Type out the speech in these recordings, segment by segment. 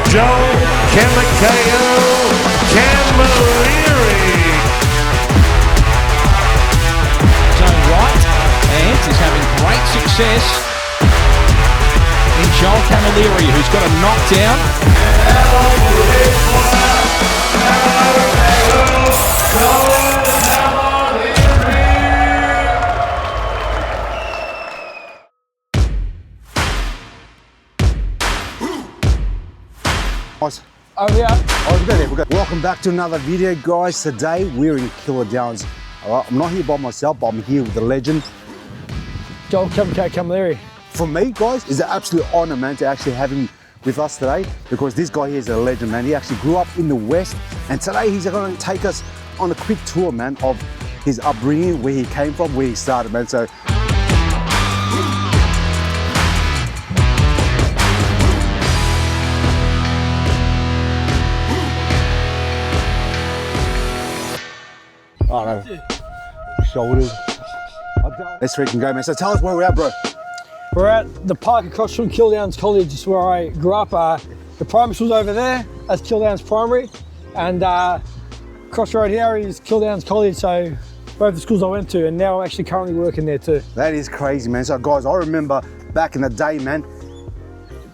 Joe Camako Camilleri. Zone right, and is having great success in Joel Camilleri, who's got a knockdown. Over here. Welcome back to another video, guys. Today we're in Keilor Downs. All right, I'm not here by myself, but I'm here with the legend, Joel Camilleri. For me, guys, it's an absolute honor, man, to actually have him with us today, because this guy here is a legend, man. He actually grew up in the West, and today he's going to take us on a quick tour, man, of his upbringing, where he came from, where he started, man. So oh no, shoulders. Let's freaking go, man. So tell us where we're at, bro. We're at the park across from Keilor Downs College. This is where I grew up. The primary school's over there. That's Keilor Downs Primary. And across the road here is Keilor Downs College. So both the schools I went to, and now I'm actually currently working there too. That is crazy, man. So guys, I remember back in the day, man,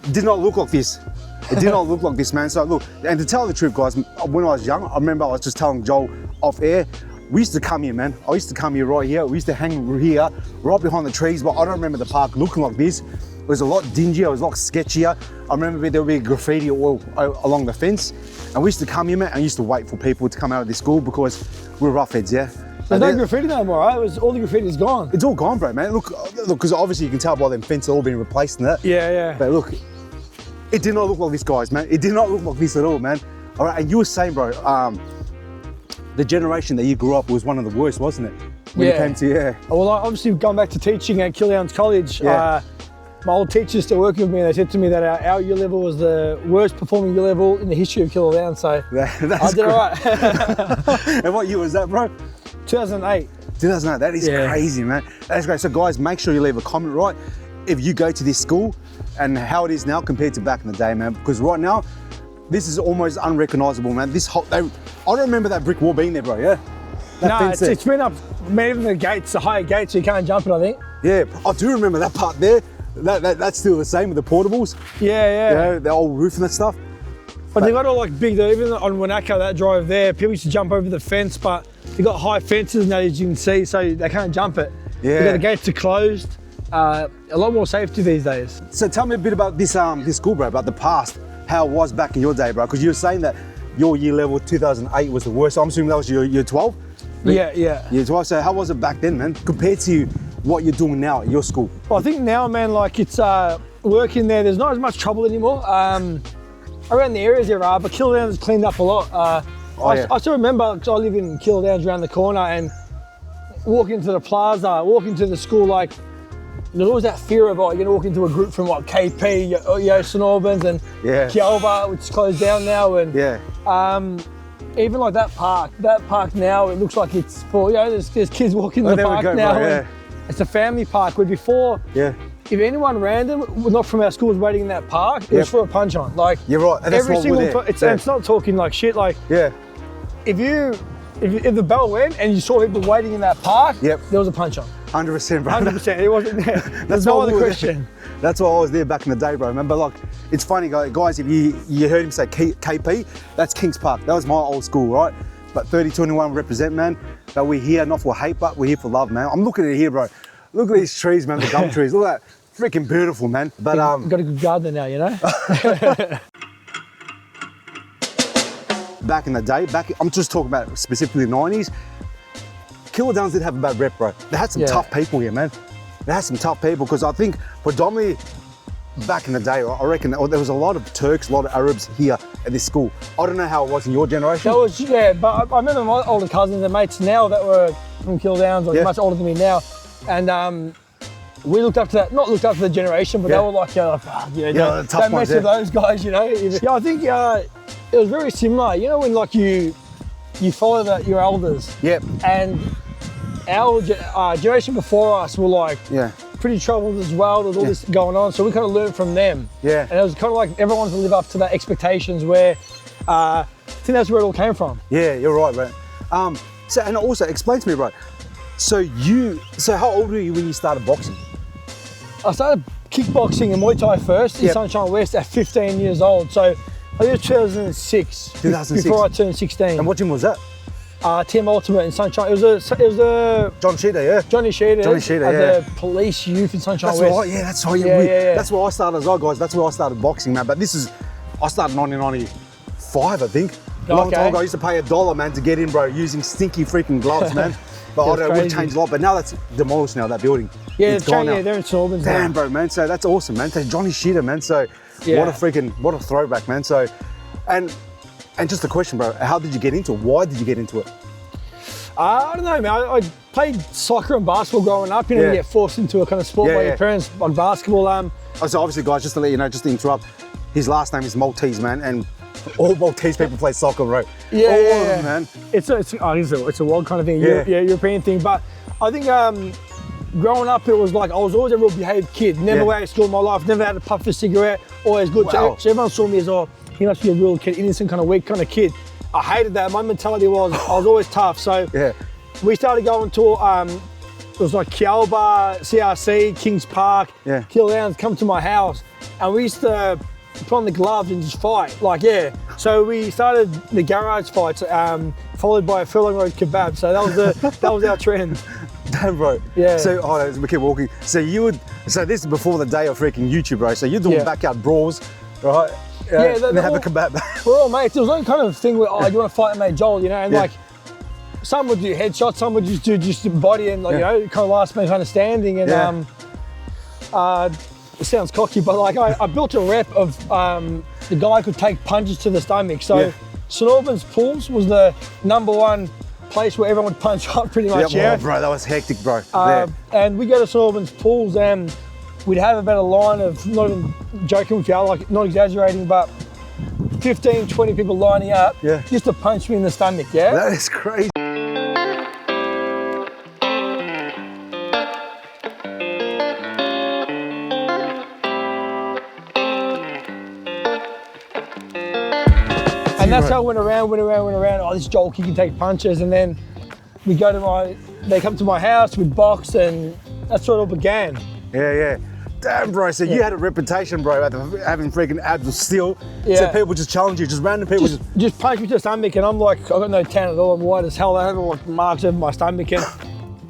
it did not look like this. It did not look like this, man. So look, and to tell the truth, guys, when I was young, I remember I was just telling Joel off air, we used to come here, man. I used to come here right here. We used to hang here, right behind the trees, but I don't remember the park looking like this. It was a lot dingier, it was a lot sketchier. I remember there would be graffiti all along the fence. And we used to come here, man, and used to wait for people to come out of this school because we're roughheads, yeah? There's no graffiti no more, right? All the graffiti is gone. It's all gone, bro, man. Look, because obviously you can tell by them fences all being replaced and that. Yeah, yeah. But look, it did not look like this, guys, man. It did not look like this at all, man. All right, and you were saying, bro, the generation that you grew up was one of the worst, wasn't it? When it came to, Well, obviously going back to teaching at Keilor Downs College, my old teachers still working with me, they said to me that our year level was the worst performing year level in the history of Keilor Downs, so I did all right. And what year was that, bro? 2008. 2008, that is crazy, man. That's great. So guys, make sure you leave a comment, right? If you go to this school and how it is now compared to back in the day, man, because right now, this is almost unrecognizable, man. This whole, I don't remember that brick wall being there, bro, yeah? No, it's been up, even the gates, the higher gates, so you can't jump it, I think. Yeah, I do remember that part there. That's still the same with the portables. Yeah. You know, the old roof and that stuff. But they got all like big, even on Wanaka, that drive there, people used to jump over the fence, but they got high fences now, as you can see, so they can't jump it. Yeah. The gates are closed. A lot more safety these days. So tell me a bit about this school, bro, about the past, how it was back in your day, bro, because you were saying that your year level 2008 was the worst. So I'm assuming that was your year 12? Yeah. Year 12, so how was it back then, man, compared to what you're doing now at your school? Well, I think now, man, like it's working there, there's not as much trouble anymore. Around the areas there are, but Keilor Downs has cleaned up a lot. I still remember, because I live in Keilor Downs around the corner, and walking to the plaza, walking to the school, like, there's always that fear of, you're gonna walk into a group from what, KP, St Albans, and Kialva, which is closed down now, and even like that park now, it looks like it's for, there's kids walking in the park now. Bro, it's a family park, where before, if anyone random, not from our school, was waiting in that park, it was for a punch on. Like, you're right, and every single, it's not talking like shit, like, if the bell went and you saw people waiting in that park, there was a punch on. 100%, bro. 100%, it wasn't there. There's no other question. That's why I was there back in the day, bro. Remember, like, it's funny, guys, if you heard him say KP, that's Kings Park. That was my old school, right? But 3021 represent, man. But we're here not for hate, but we're here for love, man. I'm looking at it here, bro. Look at these trees, man, the gum trees. Look at that. Freaking beautiful, man. But you've got a good gardener now, you know? Back in the day, I'm just talking about specifically the 90s, Keilor Downs did have a bad rep, bro. They had some tough people here, man. They had some tough people, because I think predominantly back in the day, I reckon there was a lot of Turks, a lot of Arabs here at this school. I don't know how it was in your generation. That was, but I remember my older cousins and mates now that were from Keilor Downs, like much older than me now. And we looked up to that, not looked up to the generation, but they were like, don't mess with those guys, you know? Yeah, I think it was very similar. You know, when like you follow your elders. Yep. And our generation before us were like pretty troubled as well. There was all this going on, so we kind of learned from them. Yeah. And it was kind of like everyone wanted to live up to their expectations where, I think that's where it all came from. Yeah, you're right, bro. So, and also, explain to me, bro. So how old were you when you started boxing? I started kickboxing and Muay Thai first in Sunshine West at 15 years old. So I think it was 2006. 2006. Before I turned 16. And what gym was that? Team Ultimate in Sunshine. It was a John Sheeter, yeah. Johnny Sheeter. Johnny Sheeter, at the police youth in Sunshine That's West. right, yeah, that's right. Yeah. That's where I started as well, guys. That's where I started boxing, man. But I started in 1995, I think. A long time ago, I used to pay $1, man, to get in, bro, using stinky freaking gloves, man. But I don't know, it would have changed a lot. But now that's demolished now, that building. Yeah, it's gone now. They're in St Albans now. Damn, bro, man. So that's awesome, man. So Johnny Sheeter, man. So what a throwback, man. So, and just a question, bro. How did you get into it? Why did you get into it? I don't know, man. I played soccer and basketball growing up. You know, you get forced into a kind of sport by your parents on basketball. So obviously, guys, just to let you know, just to interrupt, his last name is Maltese, man, and all Maltese people play soccer, bro. All of them, man. It's a world kind of thing. European thing. But I think growing up, it was like I was always a real behaved kid. Never went to school in my life. Never had a puff of a cigarette. Always good. Wow. So everyone saw me as, oh, he must be a real kid, innocent kind of weak kind of kid. I hated that. My mentality was I was always tough. So we started going to it was like Keilor, CRC, Kings Park, Keilor Downs, come to my house, and we used to put on the gloves and just fight. So we started the garage fights, followed by a furlong road kebab. So that was our trend. Damn, bro. Yeah. So we keep walking. So this is before the day of freaking YouTube, bro. So you're doing backyard brawls, right? Yeah, and have a kebab. We're all mates. There was no kind of thing where, you want to fight mate Joel, you know, and like some would do headshots, some would just do body and you know, kind of last man kind of standing and it sounds cocky, but like I built a rep of the guy could take punches to the stomach. So St Albans Pools was the #1 place where everyone would punch up pretty much. Oh, bro, that was hectic, bro. And we go to St Albans Pools and we'd have about a line of, not even joking with you, like not exaggerating, but 15, 20 people lining up just to punch me in the stomach, That is crazy. And that's how it went around. Oh, this Joel kid can take punches. And then they come to my house, we'd box, and that's where it all began. Yeah. Damn, bro. So you had a reputation, bro, at having freaking abs of steel. So people just challenge you, just random people just punch me to the stomach, and I'm like, I've got no tan at all. I'm white as hell. I have like marks over my stomach, and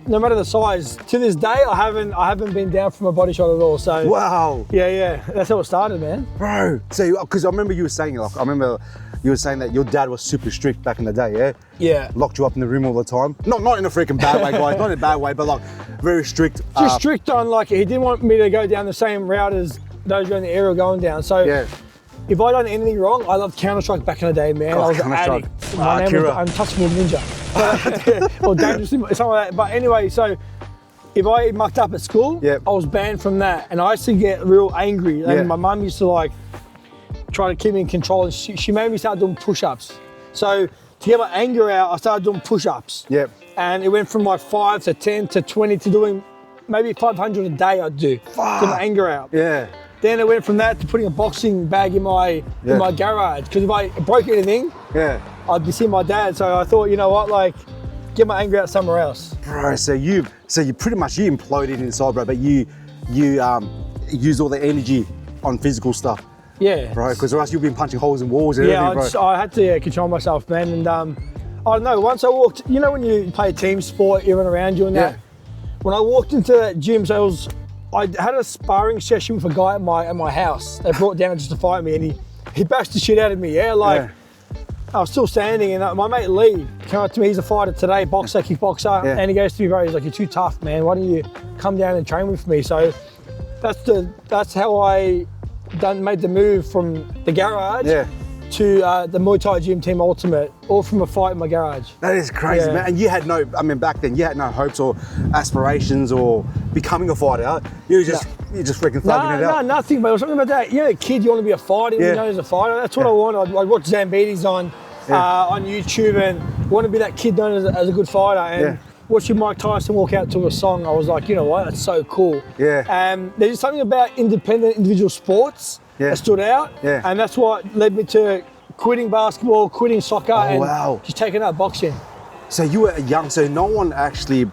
no matter the size, to this day, I haven't been down from a body shot at all. So wow. Yeah. That's how it started, man. Bro. So, because I remember you were saying, you were saying that your dad was super strict back in the day, yeah? Yeah. Locked you up in the room all the time. Not in a freaking bad way, guys. Not in a bad way, but like very strict. Just strict on, like, he didn't want me to go down the same route as those around the area going down. So if I done anything wrong, I loved Counter-Strike back in the day, man. I was an addict. My name was Untouchable Ninja. Or Dangerous, something like that. But anyway, so if I mucked up at school, I was banned from that. And I used to get real angry. And my mum used to like try to keep me in control, and she made me start doing push-ups. So to get my anger out, I started doing push-ups. And it went from like 5 to 10 to 20 to doing maybe 500 a day I'd do to get my anger out. Then it went from that to putting a boxing bag in my garage, because if I broke anything, I'd be seeing my dad. So I thought, you know what, like, get my anger out somewhere else. Bro, so you pretty much imploded inside, bro, but you use all the energy on physical stuff. Yeah. Bro, because or else you've been punching holes in walls and everything, bro. I had to control myself, man. And I don't know, once I walked, you know when you play a team sport, everyone around you and that? When I walked into that gym, I had a sparring session with a guy at my house. They brought down just to fight me, and he bashed the shit out of me, I was still standing, and my mate Lee came up to me, he's a fighter today, boxer, kickboxer, and he goes to me, bro, he's like, you're too tough, man. Why don't you come down and train with me? So that's how I made the move from the garage to the Muay Thai gym, Team Ultimate, all from a fight in my garage. That is crazy, man. And you had back then, you had no hopes or aspirations or becoming a fighter. You were just freaking thugging it out. No, nothing, but it was something about that. You know, a kid, you want to be a fighter, you know, as a fighter. That's what I want. I'd watch Zambides on YouTube and want to be that kid known as a good fighter. And watching Mike Tyson walk out to a song, I was like, you know what, that's so cool. Yeah. There's just something about independent individual sports that stood out. Yeah. And that's what led me to quitting basketball, quitting soccer, and wow. just taking up boxing. So you were young, so no one actually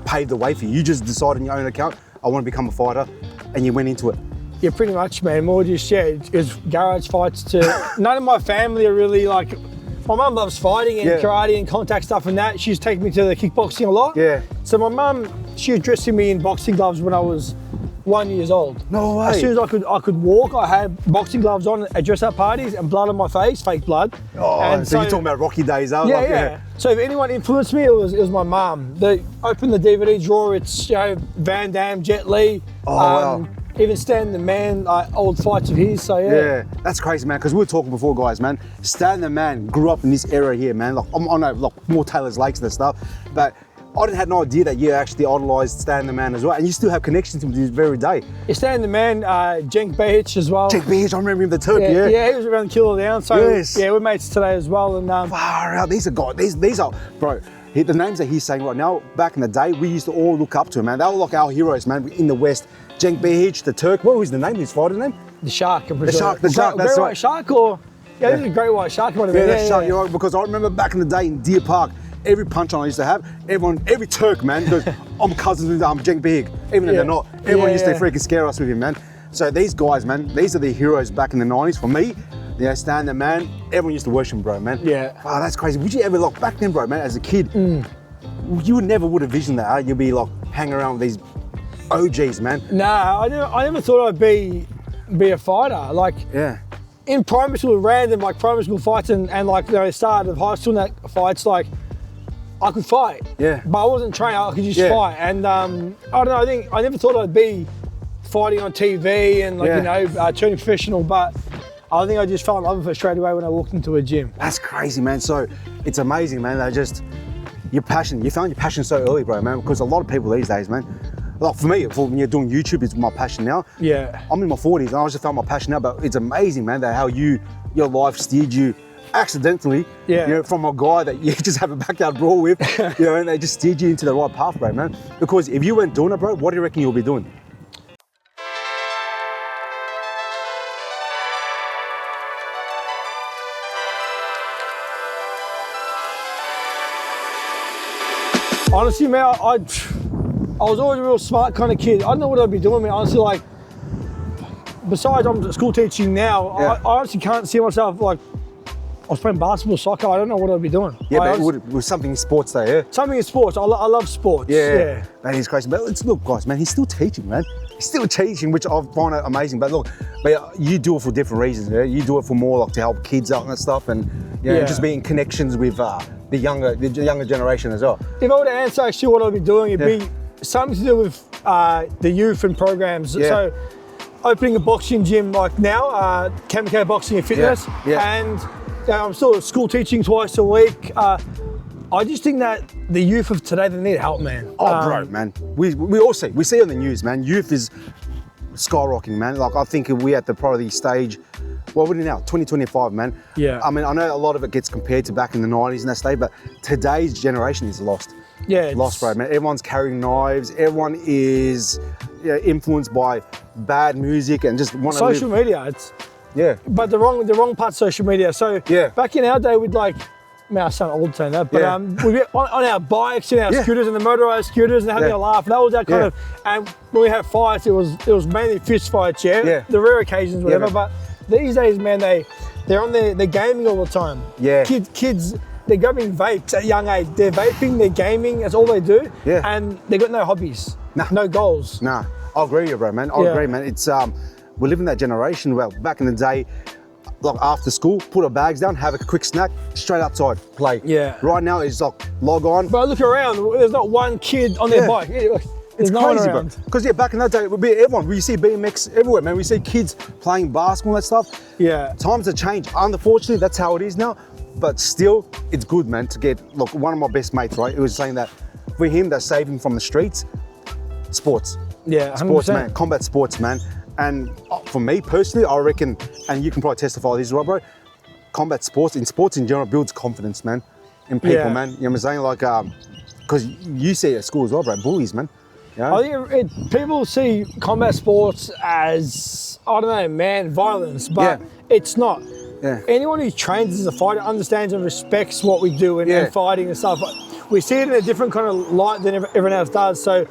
paved the way for you. You just decided on your own account, I want to become a fighter, and you went into it. Yeah, pretty much, man. More just, it was garage fights to... None of my family are really like... My mum loves fighting and karate and contact stuff and that. She's taken me to the kickboxing a lot. Yeah. So my mum, she was dressing me in boxing gloves when I was 1 year old. No way. As soon as I could walk, I had boxing gloves on at dress-up parties and blood on my face, fake blood. Oh, and so you're talking about Rocky days, huh? Yeah. So if anyone influenced me, it was my mum. Open the DVD drawer, it's Van Damme, Jet Li. Oh, wow. Even Stan the Man, old fights of his, so Yeah, that's crazy, man, because we were talking before, guys, man. Stan the Man grew up in this area here, man. Like, I know, like, more Taylor's Lakes and stuff, but I had no idea that you actually idolised Stan the Man as well, and you still have connections to him to this very day. Yeah, Stan the Man, Cenk Behic as well. Cenk Behic, I remember him, the Turk, Yeah, he was around Keilor Downs, so yes. Yeah, we're mates today as well. And far out, these are guys, these are, bro, the names that he's saying right now, back in the day, we used to all look up to him, man. They were like our heroes, man, in the West. Cenk Behic, the Turk, what was the name, his fighter's name? The Shark, I'm pretty The sure. Shark, that's Great right. White Shark, or? Yeah, this is a Great White Shark. Yeah, Shark, you're right, because I remember back in the day in Deer Park, every punch-on I used to have, every Turk, man, goes, I'm cousins with Cenk Behic, even though they're not. Everyone used to freaking scare us with him, man. So these guys, man, these are the heroes back in the 90s. For me, Stan the Man, everyone used to worship him, bro, man. Yeah. Oh, that's crazy. Would you ever, like, back then, bro, man, as a kid, you never would have visioned that, huh? You'd be, like, hanging around with these OGs, man. Nah, I never thought I'd be a fighter. Like, in primary school, random like primary school fights and like the start of high school and that fights, like I could fight. Yeah. But I wasn't trained. I could just fight. And I don't know. I think I never thought I'd be fighting on TV and like turning professional. But I think I just fell in love with it straight away when I walked into a gym. That's crazy, man. So it's amazing, man. You found your passion so early, bro, man. Because a lot of people these days, man. Like for me, when you're doing YouTube, it's my passion now. Yeah. I'm in my 40s and I just found my passion now, but it's amazing, man, that how your life steered you accidentally, from a guy that you just have a backyard brawl with, and they just steered you into the right path, bro, man. Because if you weren't doing it, bro, what do you reckon you'll be doing? Honestly, man, I was always a real smart kind of kid. I don't know what I'd be doing, man. Honestly, like, besides I'm school teaching now, I honestly can't see myself, like, I was playing basketball, soccer, I don't know what I'd be doing. Yeah, but it was something in sports though, yeah? Something in sports, I love sports. Yeah. Man, he's crazy. But look, guys, man, he's still teaching, man. He's still teaching, which I find amazing. But look, you do it for different reasons, yeah? You do it for more like to help kids out and that stuff, and just being in connections with the younger generation as well. If I were to answer actually what I'd be doing, it'd be something to do with the youth and programs. So opening a boxing gym like now, Camako Boxing and Fitness, and I'm still school teaching twice a week. I just think that the youth of today, they need help, man. Oh, bro, man. We all see on the news, man, youth is skyrocketing, man. Like, I think we're at the probably stage, well, we're now, 2025, man. Yeah. I mean, I know a lot of it gets compared to back in the 90s and that stage, but today's generation is lost. Yeah. Lost, bro, man. Everyone's carrying knives. Everyone is influenced by bad music and just want to live. Social media, but the wrong part of social media. So back in our day, we'd like, man, I sound old saying that, but we'd be on our bikes and our scooters and the motorised scooters and having a laugh. That was our kind of, and when we had fights, it was mainly fist fights, the rare occasions, whatever. But these days, man, they're on they're gaming all the time. Yeah. Kids, they're grabbing vapes at a young age. They're vaping, they're gaming, that's all they do. Yeah. And they got no hobbies, no goals. Nah, I agree with you, bro, man. I agree, man. It's we're living that generation. Well, back in the day, like after school, put our bags down, have a quick snack, straight outside, play. Yeah. Right now, it's like log on. But look around, there's not one kid on their bike. It's no crazy, bro. Because back in that day, it would be everyone. We see BMX everywhere, man. We see kids playing basketball and that stuff. Yeah. Times have changed. Unfortunately, that's how it is now. But still, it's good, man, to get, look, one of my best mates, right? It was saying that for him, that saved him from the streets, sports. Yeah, 100%. Sports, man, combat sports, man. And for me personally, I reckon, and you can probably testify this as well, bro, combat sports in general builds confidence, man, in people, man. You know what I'm saying? Like, because you see it at school as well, bro, bullies, man. You know? I think people see combat sports as, I don't know, man, violence, but it's not. Yeah. Anyone who trains as a fighter understands and respects what we do and fighting and stuff. We see it in a different kind of light than everyone else does. So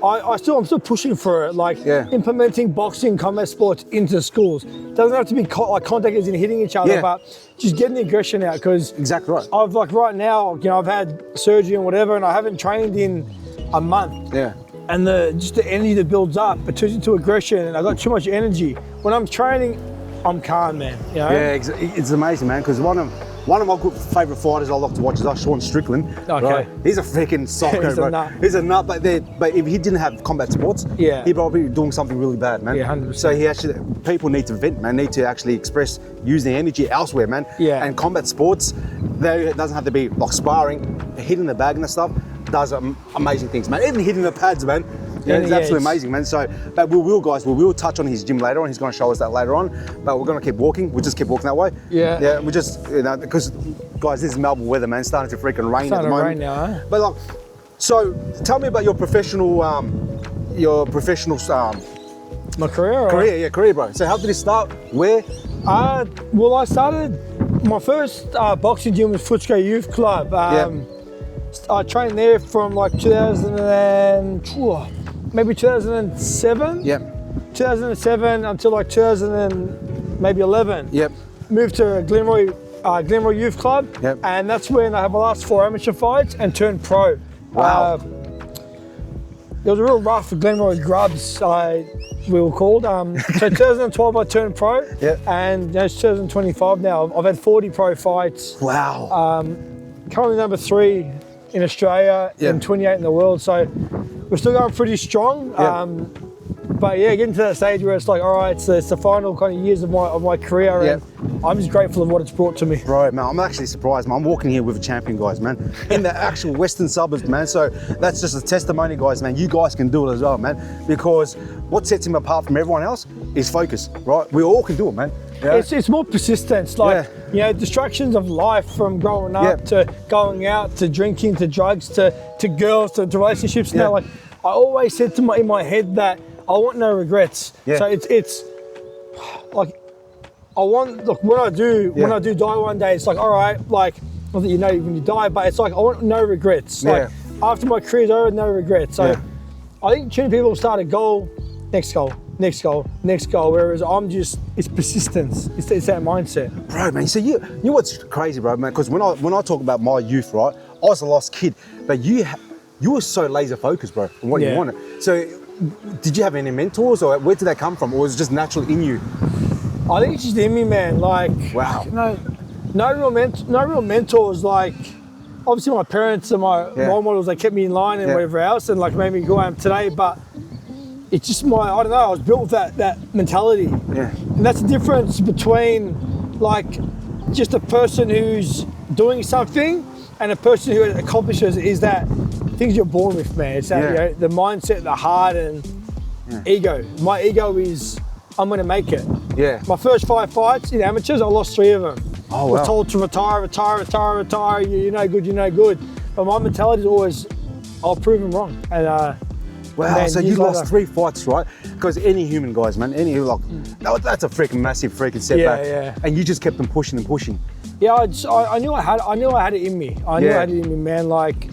I'm still pushing for it, like implementing boxing, combat sports into schools. It doesn't have to be like contact as in hitting each other, but just getting the aggression out. Because exactly right. I've like right now, you know, I've had surgery and whatever, and I haven't trained in a month. Yeah. And just the energy that builds up, it turns into aggression, and I got too much energy. When I'm training, I'm calm, man. You know? Yeah, it's amazing, man. Because one of my good favourite fighters I like to watch is Sean Strickland. Okay. Right? He's a freaking psycho, He's a bro. nut. He's a nut, but if he didn't have combat sports, he'd probably be doing something really bad, man. Yeah, 100%. So people need to vent, man. Need to actually express, use their energy elsewhere, man. Yeah. And combat sports, it doesn't have to be like sparring, hitting the bag and stuff. Does amazing things, man. Even hitting the pads, man. Yeah, it's absolutely amazing, man. So, but we will touch on his gym later on. He's going to show us that later on. But we're going to keep walking. We'll just keep walking that way. Yeah. Yeah. We just, you know, because guys, this is Melbourne weather, man. It's starting to freaking rain at the moment. Rain now, huh? But like, so tell me about your professional, My career? career, bro. So how did it start? Where? Well, I started, my first boxing gym was Footscray Youth Club. I trained there from like 2007. Yep. 2007 until like 2011. Yep. Moved to Glenroy Youth Club. Yep. And that's when I had my last 4 amateur fights and turned pro. Wow. It was a real rough Glenroy Grubs, we were called. So 2012 I turned pro. Yep. And it's 2025 now. I've had 40 pro fights. Wow. Currently number 3 in Australia and 28 in the world. So we're still going pretty strong. But yeah, getting to that stage where it's like, all right, it's the final kind of years of my career, and I'm just grateful of what it's brought to me. Bro, man, I'm actually surprised, man. I'm walking here with a champion, guys, man, in the actual western suburbs, man. So that's just a testimony, guys, man. You guys can do it as well, man, because what sets him apart from everyone else is focus, right? We all can do it, man. Yeah. It's more persistence, like, you know, distractions of life from growing up to going out to drinking to drugs to girls to relationships. Now, like, I always said in my head that I want no regrets. So it's like, I want, look, when I do die one day, it's like, all right, like, not that you know when you die, but it's like, I want no regrets. Like, after my career's over, no regrets. So I think too many people start a goal, next goal, next goal, next goal, whereas it's persistence. It's that mindset. Bro, man, so you know what's crazy, bro, man? Because when I talk about my youth, right, I was a lost kid, but you were so laser focused, bro, on what you wanted. So did you have any mentors, or where did that come from, or was it just naturally in you? I think it's just in me, man. Like, wow. No real mentors. Like, obviously my parents and my role models, they kept me in line and whatever else, and like made me go out today. But it's just I don't know. I was built with that mentality. Yeah. And that's the difference between like just a person who's doing something and a person who accomplishes, is that things you're born with, man. It's that, you know, the mindset, the heart, and ego. My ego is, I'm going to make it. Yeah. My first 5 fights in amateurs, I lost 3 of them. Oh, I was told to retire. You're no good, you're no good. But my mentality is always, I'll prove them wrong. And wow, man, so you lost 3 fights, right? Because any human, guys, man, that's a freaking massive freaking setback. Yeah. And you just kept them pushing and pushing. Yeah, I knew I had it in me. I knew I had it in me, man. Like,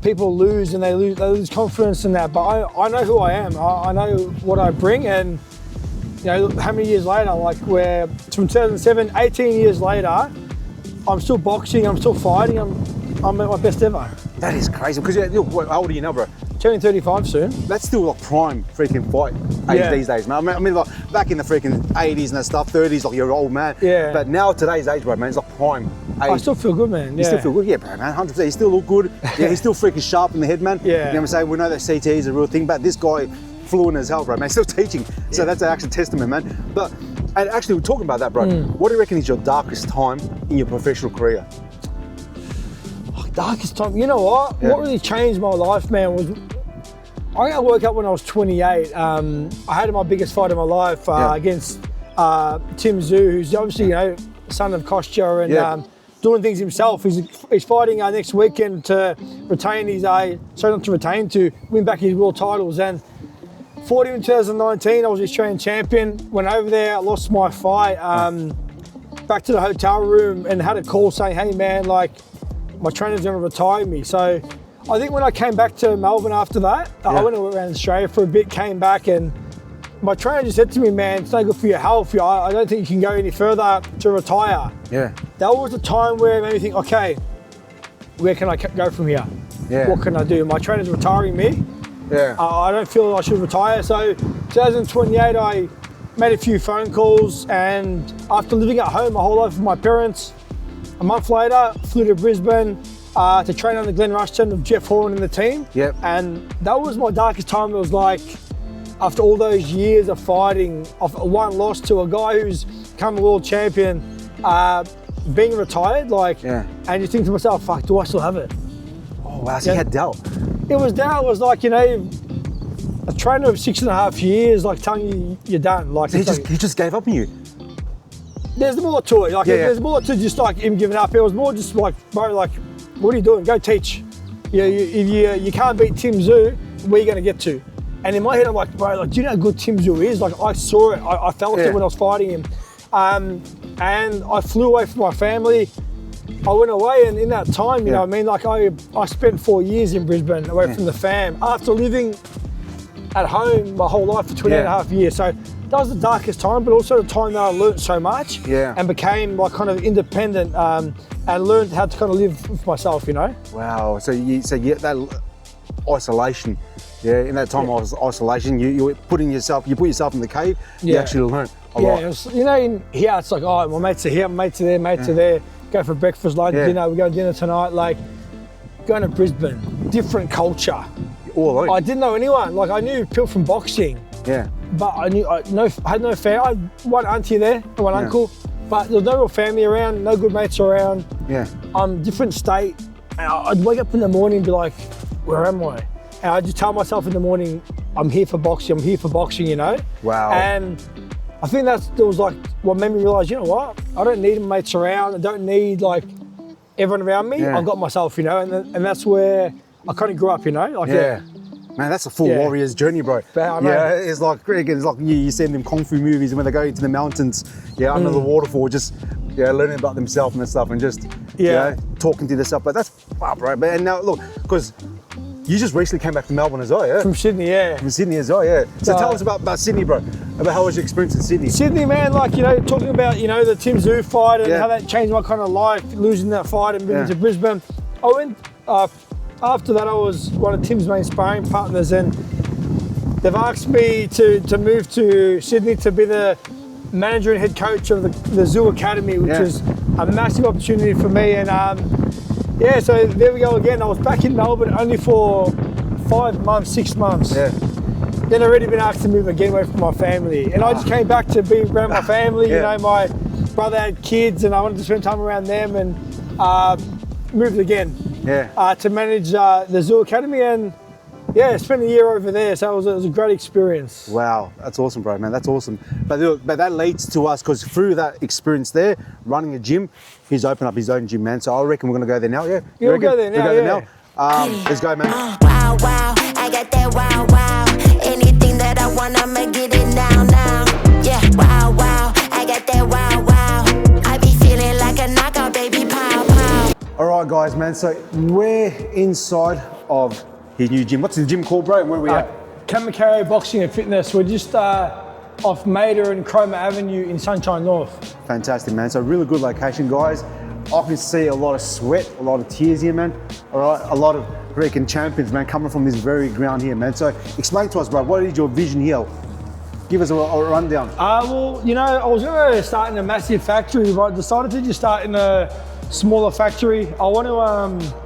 people lose and they lose confidence in that, but I know who I am. I know what I bring, and you know, how many years later, like, we're from 2007, 18 years later, I'm still boxing, I'm still fighting, I'm at my best ever. That is crazy, because how old are you now, bro? Turning 35 soon. That's still like prime freaking fight age these days, man. I mean, like back in the freaking 80s and that stuff, 30s, like you're an old man. Yeah. But now today's age, bro, man, it's like prime age. I still feel good, man. You still feel good? Yeah, bro, man, 100%. You still look good. Yeah, he's still freaking sharp in the head, man. Yeah. You know what I'm saying? We know that CTE is a real thing, but this guy, fluent as hell, bro, man, still teaching. So that's an actual testament, man. But, and actually, we're talking about that, bro. What do you reckon is your darkest time in your professional career? Darkest time, you know what? What really changed my life, man, was I woke up when I was 28. I had my biggest fight of my life against Tim Zhu, who's obviously, you know, son of Kostya, and doing things himself. He's fighting next weekend to retain his, to win back his world titles. And fought him in 2019. I was Australian champion. Went over there, lost my fight. Back to the hotel room and had a call saying, hey man, like my trainer's gonna retire me. So I think when I came back to Melbourne after that, I went around Australia for a bit, came back, and my trainer just said to me, man, it's no good for your health. I don't think you can go any further to retire. Yeah. That was the time where it made me think, okay, where can I go from here? Yeah. What can I do? My trainer's retiring me. Yeah. I don't feel I should retire. So 2028, I made a few phone calls, and after living at home my whole life with my parents, a month later, flew to Brisbane to train under Glenn Rushton of Jeff Horn and the team. Yep. And that was my darkest time. It was like, after all those years of fighting, of one loss to a guy who's become a world champion, being retired, and you think to myself, fuck, do I still have it? Oh wow, so you had doubt. It was doubt. It was like, a trainer of 6.5 years, like telling you you're done. Like So he just gave up on you. There's more to it. There's more to just like him giving up. It was more just like, bro, like, what are you doing? Go teach. If you can't beat Tim Tszyu, where are you going to get to? And in my head, I'm like, bro, like, do you know how good Tim Tszyu is? Like, I saw it. I felt it when I was fighting him. And I flew away from my family. I went away, and in that time, you know what I mean? Like, I spent 4 years in Brisbane away from the fam after living at home my whole life for 20.5 years. So that was the darkest time, but also the time that I learned so much and became like kind of independent and learned how to kind of live with myself, Wow. So that isolation. Yeah, in that time of isolation, you put yourself in the cave. You actually learn a lot. It was, in here it's like, oh, my mates are here, mates are there, mates are there. Go for breakfast, lunch, dinner. We go to dinner tonight. Like going to Brisbane, different culture. All alone. I didn't know anyone. Like I knew people from boxing. Yeah. But I had no family. I had one auntie there and one uncle, but there was no real family around, no good mates around. Yeah. Different state. And I'd wake up in the morning and be like, where am I? And I just tell myself in the morning, I'm here for boxing, Wow. And I think that was like what made me realise, you know what? I don't need mates around. I don't need like everyone around me. I've got myself, and that's where I kind of grew up, Man, that's a full warrior's journey, bro. Yeah, it's like you see in them kung fu movies, and when they go into the mountains, under the waterfall, just learning about themselves and stuff, and just talking to themselves. But that's wow, bro. And now look, because you just recently came back to Melbourne as well, From Sydney, From Sydney as well, So tell us about Sydney, bro. About how was your experience in Sydney? Sydney, man, talking about, the Tim Tszyu fight and how that changed my kind of life, losing that fight and moving to Brisbane. I went, after that I was one of Tim's main sparring partners, and they've asked me to move to Sydney to be the manager and head coach of the Tszyu Academy, which is a massive opportunity for me. And so there we go again. I was back in Melbourne only for 5 months, 6 months. Then I'd already been asked to move again away from my family. And I just came back to be around my family. My brother had kids and I wanted to spend time around them, and moved again to manage the Tszyu Academy, and spent a year over there. So it was a great experience. Wow, that's awesome, bro, man. That's awesome. But that leads to us, because through that experience there, running a gym, he's opened up his own gym, man. So I reckon we're gonna go there now. Yeah, we'll go there now. Let's go, man. Wow, wow, I got that wow, wow. Anything that I want, I'ma get it now. Yeah, wow, wow, I got that wow, wow. I be feeling like a knockout, baby, pow, pow. All right, guys, man. So we're inside of his new gym. What's the gym called, bro? And where are we at? Camako Boxing and Fitness. We're just off Maida and Cromer Avenue in Sunshine North. Fantastic, man. So really good location, guys. I can see a lot of sweat, a lot of tears here, man. All right, a lot of freaking champions, man, coming from this very ground here, man. So explain to us, bro, what is your vision here? Give us a rundown. I was going to start in a massive factory, but I decided to just start in a smaller factory. I want to,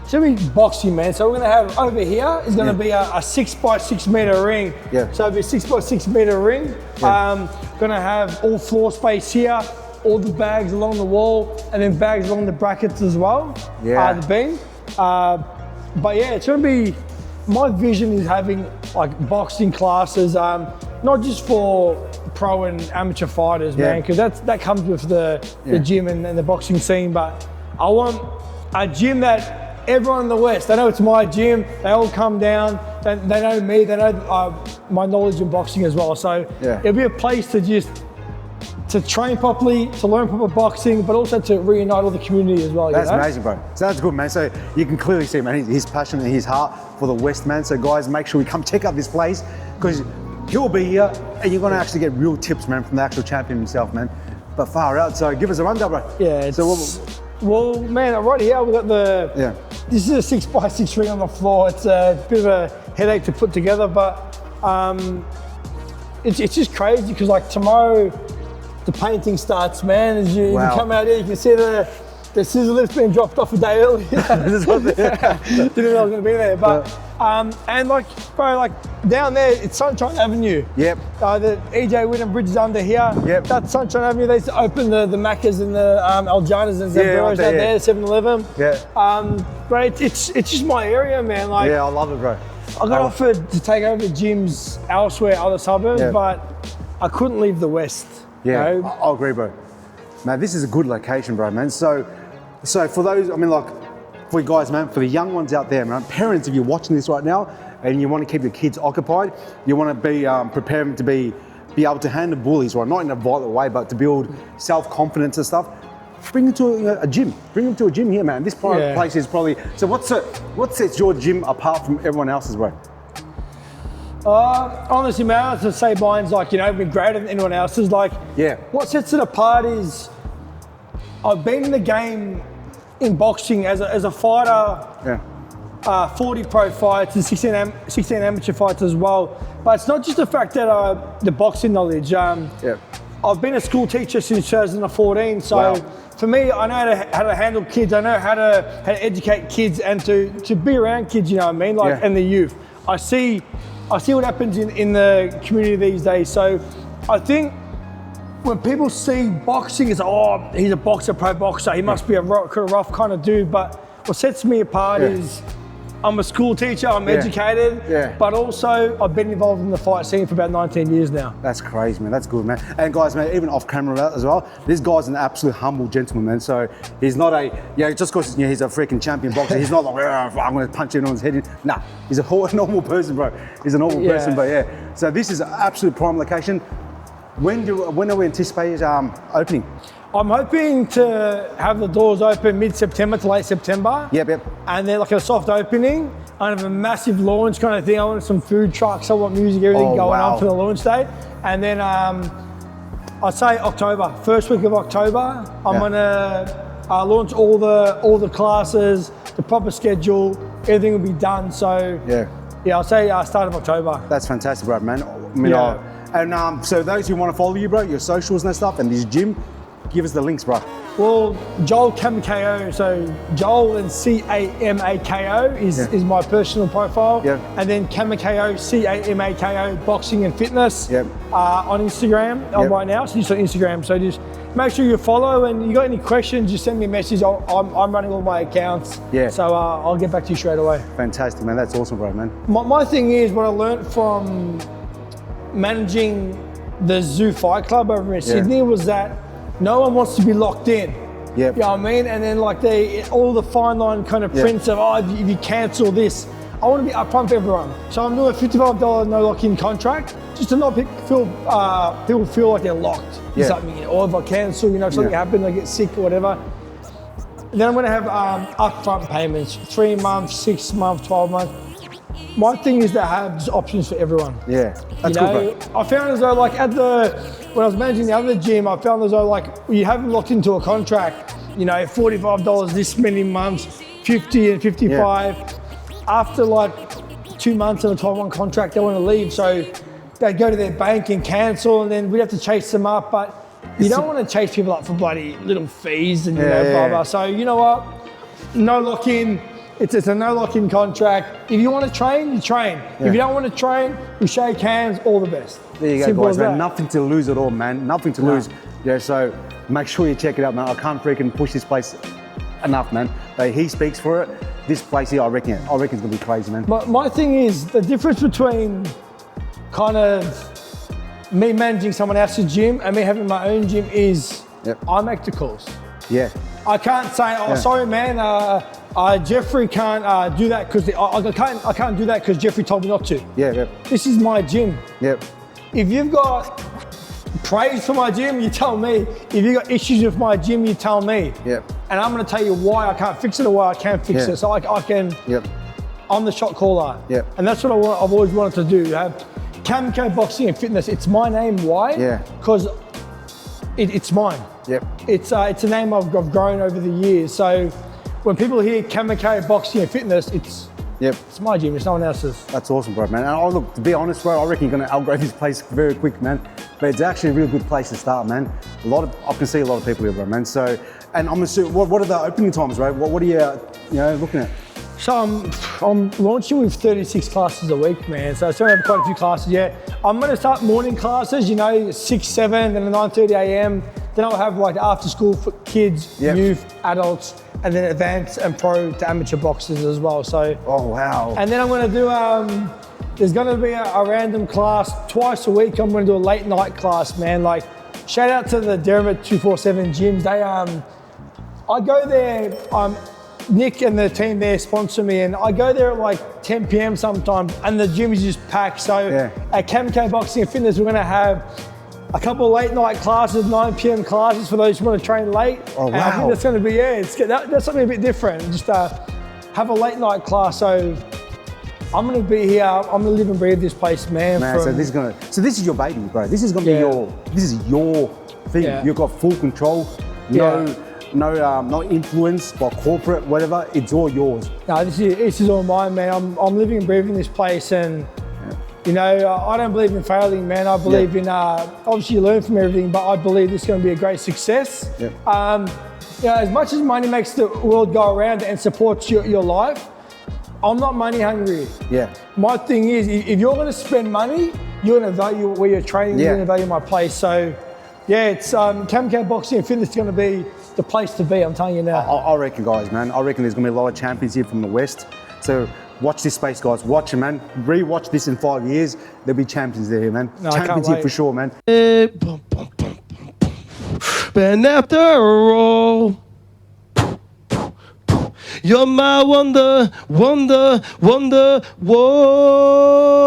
it's going to be boxing, man. So we're going to have, over here is going to be a 6x6 meter ring. So it'll be a 6x6 meter ring. Going to have all floor space here, all the bags along the wall, and then bags along the brackets as well. The beam. But it's going to be, my vision is having like boxing classes, not just for pro and amateur fighters, man, because that comes with the gym and the boxing scene. But I want a gym that everyone in the West, they know it's my gym. They all come down. They know me. They know my knowledge in boxing as well. So it'll be a place to train properly, to learn proper boxing, but also to reunite all the community as well. That's amazing, bro. So that's good, man. So you can clearly see, man, his passion and his heart for the West, man. So guys, make sure you come check out this place because he'll be here and you're going to actually get real tips, man, from the actual champion himself, man. But far out. So give us a rundown, bro. Yeah. Well, man, right here we've got this is a 6x6 ring on the floor. It's a bit of a headache to put together, but it's just crazy because like tomorrow, the painting starts, man. As you come out here, you can see the scissor lift's been dropped off a day earlier. Didn't know I was going to be there, but and like, bro, like down there, it's Sunshine Avenue. Yep. The EJ Whittam Bridge is under here. Yep. That's Sunshine Avenue. They used to open the Maccas and the Aljanas and Zamboros out there, 7-Eleven. Yeah. Bro, it's just my area, man. Like, I love it, bro. I got offered to take over gyms elsewhere, other suburbs, but I couldn't leave the West. Yeah, you know? I agree, bro. Man, this is a good location, bro, man. So for those, I mean, like, for you guys, man, for the young ones out there, man, parents, if you're watching this right now and you want to keep your kids occupied, you want to be preparing to be able to handle bullies, right? Not in a violent way, but to build self-confidence and stuff. Bring them to a gym. Bring them to a gym here, man. This place is probably. So what sets your gym apart from everyone else's, bro? Honestly, man, I have to say mine's like, you know, been greater than anyone else's. Like, what sets it apart is I've been in the game in boxing as a fighter, 40 pro fights and 16 amateur fights as well. But it's not just the fact that the boxing knowledge. I've been a school teacher since 2014, so for me, I know how to handle kids. I know how to educate kids and to be around kids. You know what I mean? Like, and the youth. I see what happens in the community these days. So I think when people see boxing, it's he's a boxer, pro boxer. He must be a rough kind of dude. But what sets me apart is I'm a school teacher, I'm educated, but also I've been involved in the fight scene for about 19 years now. That's crazy, man. That's good, man. And guys, man, even off camera as well, this guy's an absolute humble gentleman, man. So he's not just because he's a freaking champion boxer, he's not like, I'm going to punch anyone's head in. Nah, he's a normal person, bro. He's a normal person, but So this is an absolute prime location. When are we anticipating opening? I'm hoping to have the doors open mid-September to late September. Yep. And then like a soft opening. I have a massive launch kind of thing. I want some food trucks. I want music, everything going on for the launch date. And then I'd say October, first week of October, I'm gonna launch all the classes, the proper schedule. Everything will be done. So I'll say start of October. That's fantastic, bro, man. And so those who want to follow you, bro, your socials and stuff, and this gym, give us the links, bro. Well, Joel Camako, so Joel and Camako is my personal profile. And then Camako, Camako, boxing and fitness on Instagram right now. So just on Instagram. So just make sure you follow, and you got any questions, just send me a message. I'm running all my accounts. So I'll get back to you straight away. Fantastic, man. That's awesome, bro, man. My thing is, what I learned from managing the Zoo Fight Club over in Sydney was that no one wants to be locked in. You know what I mean? And then like all the fine line kind of prints of, if you cancel this, I want to be upfront for everyone. So I'm doing a $55 no lock-in contract just to not feel people feel like they're locked in something. Or if I cancel, if something happens, I get sick or whatever. Then I'm going to have upfront payments, 3 months, 6 months, 12 months. My thing is to have just options for everyone. That's good, bro. I found as though like when I was managing the other gym, I found as though like you haven't locked into a contract, $45 this many months, 50 and 55. After like 2 months of a 12-month contract, they want to leave. So they go to their bank and cancel, and then we have to chase them up. But you don't want to chase people up for bloody little fees and blah, blah. So you know what? No lock-in. It's a no lock-in contract. If you want to train, you train. If you don't want to train, we shake hands, all the best. There you go, guys, man. Nothing to lose at all, man. Nothing to lose. So make sure you check it out, man. I can't freaking push this place enough, man. He speaks for it. This place here, I reckon it's going to be crazy, man. My thing is, the difference between kind of me managing someone else's gym and me having my own gym is Yep. I make the calls. Yeah. I can't say, oh, sorry, man, Jeffrey can't do that because I can't do that because Jeffrey told me not to. Yeah, yeah. This is my gym. Yep. If you've got praise for my gym, you tell me. If you've got issues with my gym, you tell me. Yep. And I'm going to tell you why I can't fix it or why I can fix Yeah. it. So I can. Yep. I'm the shot caller. Yep. And that's what I've always wanted to do. Have Camako Boxing and Fitness. It's my name. Why? Yeah. Because it's mine. Yep. It's a name I've grown over the years. So when people hear Camako Boxing and Fitness, it's my gym. It's no one else's. That's awesome, bro, man. And look, to be honest, bro, I reckon you're gonna outgrow this place very quick, man. But it's actually a really good place to start, man. I can see a lot of people here, bro, man. So, and I'm assuming, what are the opening times, right? What are you, looking at? So I'm launching with 36 classes a week, man. So I still have quite a few classes, yeah. I'm gonna start morning classes, 6, 7, then 9:30 a.m. Then I'll have like after school for kids, youth, adults, and then advanced and pro to amateur boxers as well. So. Oh, wow. And then I'm gonna do, there's gonna be a random class twice a week. I'm gonna do a late night class, man. Like, shout out to the Dermot 247 gyms. They, I go there, Nick and the team there sponsor me, and I go there at like 10 p.m. sometimes, and the gym is just packed. So at Camako Boxing and Fitness, we're gonna have a couple of late night classes, 9 p.m. classes for those who want to train late. Oh, wow. And I think that's gonna be, that's something a bit different. Just have a late night class. So I'm gonna be here, I'm gonna live and breathe this place, man. So this is your baby, bro. This is gonna be this is your thing. Yeah. You've got full control, no influence by corporate, whatever. It's all yours. No, this is all mine, man. I'm living and breathing this place, and I don't believe in failing, man. I believe in obviously you learn from everything, but I believe this is going to be a great success. As much as money makes the world go around and supports your life, I'm not money hungry. Yeah. My thing is, if you're going to spend money, you're going to value where you're training. You're going to value my place. So, it's Camako Boxing and Fitness is going to be the place to be. I'm telling you now. I reckon, guys, man. I reckon there's going to be a lot of champions here from the West. So watch this space, guys. Watch it, man. Re-watch this in 5 years. There'll be champions there, man. No, champions here for sure, man. And after all, you're my wonder, wonder, wonder, whoa.